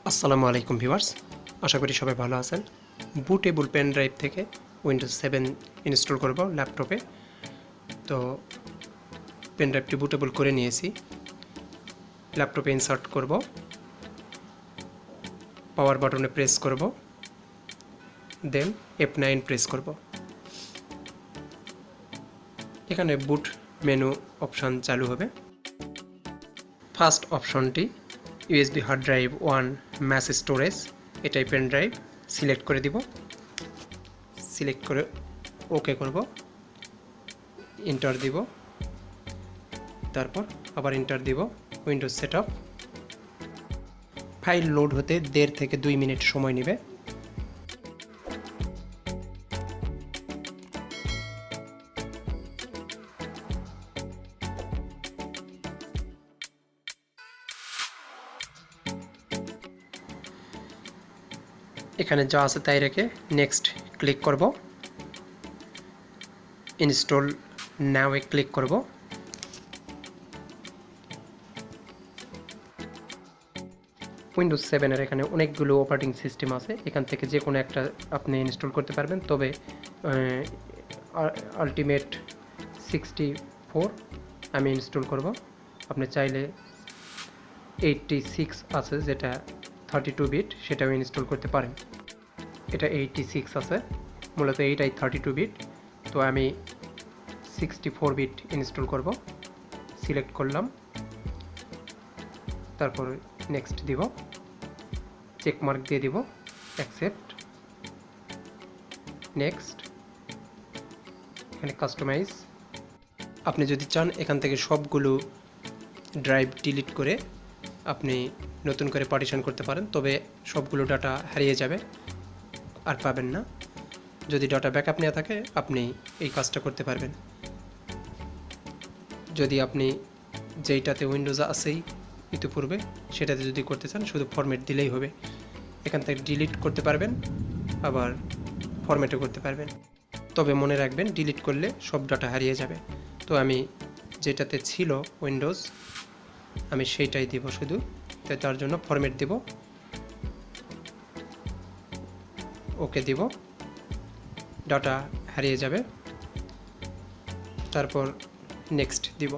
আসসালামু আলাইকুম ভিউয়ার্স, আশা করি সবাই ভালো আছেন। বুটেবল পেন ড্রাইভ থেকে উইন্ডোজ 7 ইনস্টল করব ল্যাপটপে। তো পেন ড্রাইভটি বুটেবল করে নিয়েছি। ল্যাপটপে ইনসার্ট করব, পাওয়ার বাটনে প্রেস করব, দেন F9 প্রেস করব। এখানে বুট মেনু অপশান চালু হবে। ফার্স্ট অপশনটি USB hard drive 1 mass storage, এটাই পেন ড্রাইভ সিলেক্ট করে দিব। সিলেক্ট করে ওকে করব, এন্টার দিব, তারপর আবার এন্টার দিব। Windows setup. ফাইল লোড হতে 1.5 থেকে 2 মিনিট সময় নেবে। এখানে যা আছে তাই রেখে নেক্সট ক্লিক করব, ইনস্টল নাও-এ ক্লিক করব। উইন্ডোজ 7 এর এখানে অনেকগুলো অপারেটিং সিস্টেম আছে, এখান থেকে যে কোনো একটা আপনি ইনস্টল করতে পারবেন। তবে আলটিমেট 64 আমি ইনস্টল করব। আপনি চাইলে 86 আছে, যেটা 32 বিট, সেটাও ইনস্টল করতে পারেন। এটা 86 আছে, মূলত এইটাই 32 বিট, তো আমি 64 বিট ইনস্টল করব। সিলেক্ট করলাম, তারপর নেক্সট দিব, চেক মার্ক দিয়ে দিব, অ্যাকসেপ্ট, নেক্সট। এখানে কাস্টমাইজ। আপনি যদি চান এখান থেকে সবগুলো ড্রাইভ ডিলিট করে আপনি নতুন করে পার্টিশন করতে পারেন, তবে সবগুলো ডাটা হারিয়ে যাবে, আর পাবেন না। যদি ডাটা ব্যাকআপ নেওয়া থাকে আপনি এই কাজটা করতে পারবেন। যদি আপনি যেইটাতে উইন্ডোজ আছেই ইতিপূর্বে সেটাতে যদি করতে চান, শুধু ফরম্যাট দিলেই হবে। এখান থেকে ডিলিট করতে পারবেন, আবার ফরম্যাটও করতে পারবেন। তবে মনে রাখবেন, ডিলিট করলে সব ডাটা হারিয়ে যাবে। তো আমি যেটাতে ছিল উইন্ডোজ, আমি সেইটাই দিব শুধু। তাই তার জন্য ফরম্যাট দিব, ওকে দিব, ডাটা হারিয়ে যাবে, তারপর নেক্সট দিব।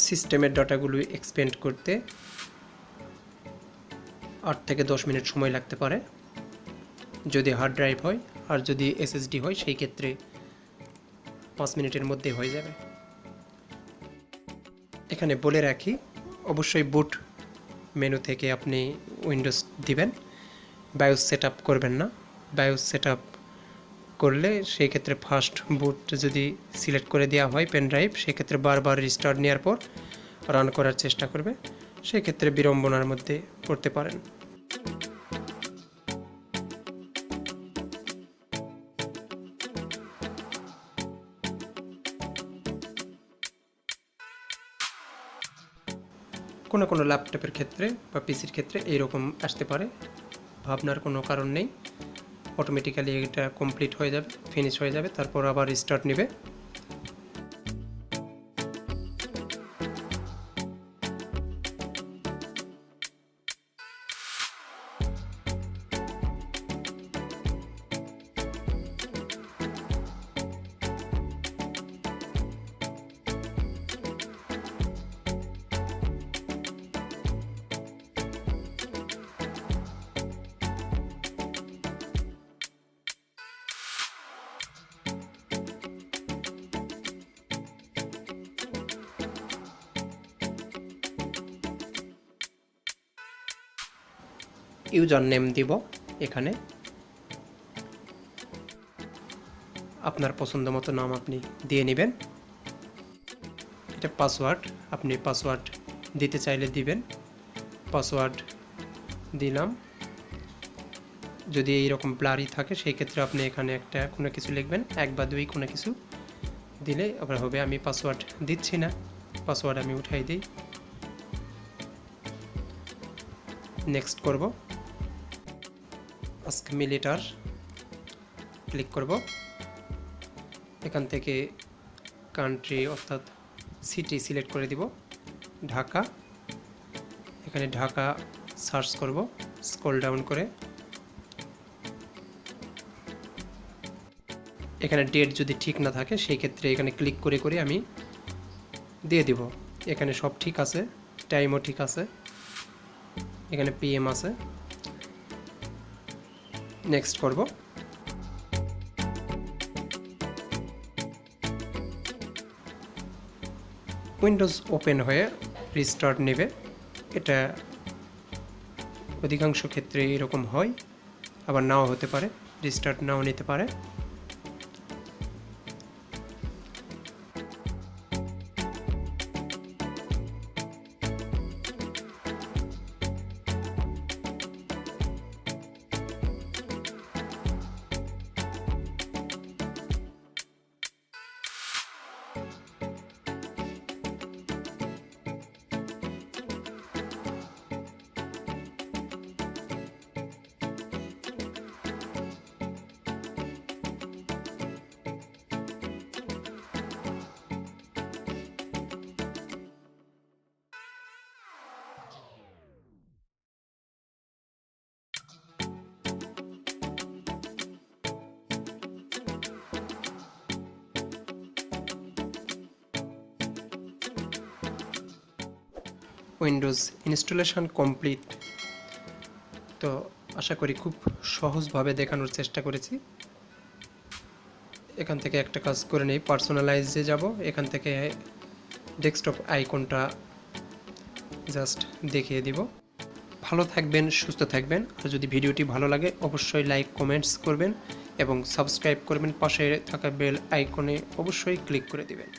সিস্টেমের ডাটাগুলো এক্সপেন্ড করতে 8 থেকে 10 মিনিট সময় লাগতে পারে যদি হার্ড ড্রাইভ হয়, আর যদি এসএসডি হয় সেই ক্ষেত্রে 5 মিনিটের মধ্যে হয়ে যাবে। এখানে বলে রাখি, অবশ্যই বুট মেনু থেকে আপনি উইন্ডোজ দিবেন, বায়োস সেটআপ করবেন না। বায়োস সেটআপ করলে সেই ক্ষেত্রে ফার্স্ট বুট যদি সিলেক্ট করে দেওয়া হয় পেন ড্রাইভ, সেক্ষেত্রে বারবার রিস্টার্ট নেওয়ার পর রান করার চেষ্টা করবে, সেক্ষেত্রে বিড়ম্বনার মধ্যে পড়তে পারেন। কোনো কোনো ল্যাপটপের ক্ষেত্রে বা পিসির ক্ষেত্রে এইরকম আসতে পারে, ভাবনার কোনো কারণ নেই। অটোমেটিক্যালি এটা কমপ্লিট হয়ে যাবে, ফিনিশ হয়ে যাবে, তারপর আবার রিস্টার্ট নেবে। ইউজার নেম দিব, এখানে আপনার পছন্দ মতো নাম আপনি দিয়ে নেবেন। এটা পাসওয়ার্ড, আপনি পাসওয়ার্ড দিতে চাইলে দিবেন। পাসওয়ার্ড দিলাম। যদি এইরকম ব্লারি থাকে সেই ক্ষেত্রে আপনি এখানে একটা কোনো কিছু লিখবেন, 1 বা 2 কোনো কিছু দিলে আবার হবে। আমি পাসওয়ার্ড দিচ্ছি না, পাসওয়ার্ড আমি উঠাই দিই। নেক্সট করব, আস্ক মি লেটার ক্লিক করব। এখান থেকে কান্ট্রি অর্থাৎ সিটি সিলেক্ট করে দিব, ঢাকা। এখানে ঢাকা সার্চ করব, স্ক্রল ডাউন করে এখানে ডেট যদি ঠিক না থাকে সেই ক্ষেত্রে এখানে ক্লিক করে করে আমি দিয়ে দিব। এখানে সব ঠিক আছে, টাইমও ঠিক আছে, এখানে পিএম আছে। নেক্সট করব। উইন্ডোজ ওপেন হয়ে রিস্টার্ট নেবে। এটা অধিকাংশ ক্ষেত্রে এরকম হয়, আবার নাও হতে পারে, রিস্টার্ট নাও নিতে পারে। Windows installation complete. তো আশা করি খুব সহজভাবে দেখানোর চেষ্টা করেছি। এখান থেকে একটা কাজ করে নেই, পার্সোনালাইজে যাব। এখান থেকে ডেস্কটপ আইকনটা জাস্ট দেখিয়ে দিব। ভালো থাকবেন, সুস্থ থাকবেন। আর যদি ভিডিওটি ভালো লাগে অবশ্যই লাইক কমেন্টস করবেন এবং সাবস্ক্রাইব করবেন। পাশে থাকা বেল আইকনে অবশ্যই ক্লিক করে দিবেন।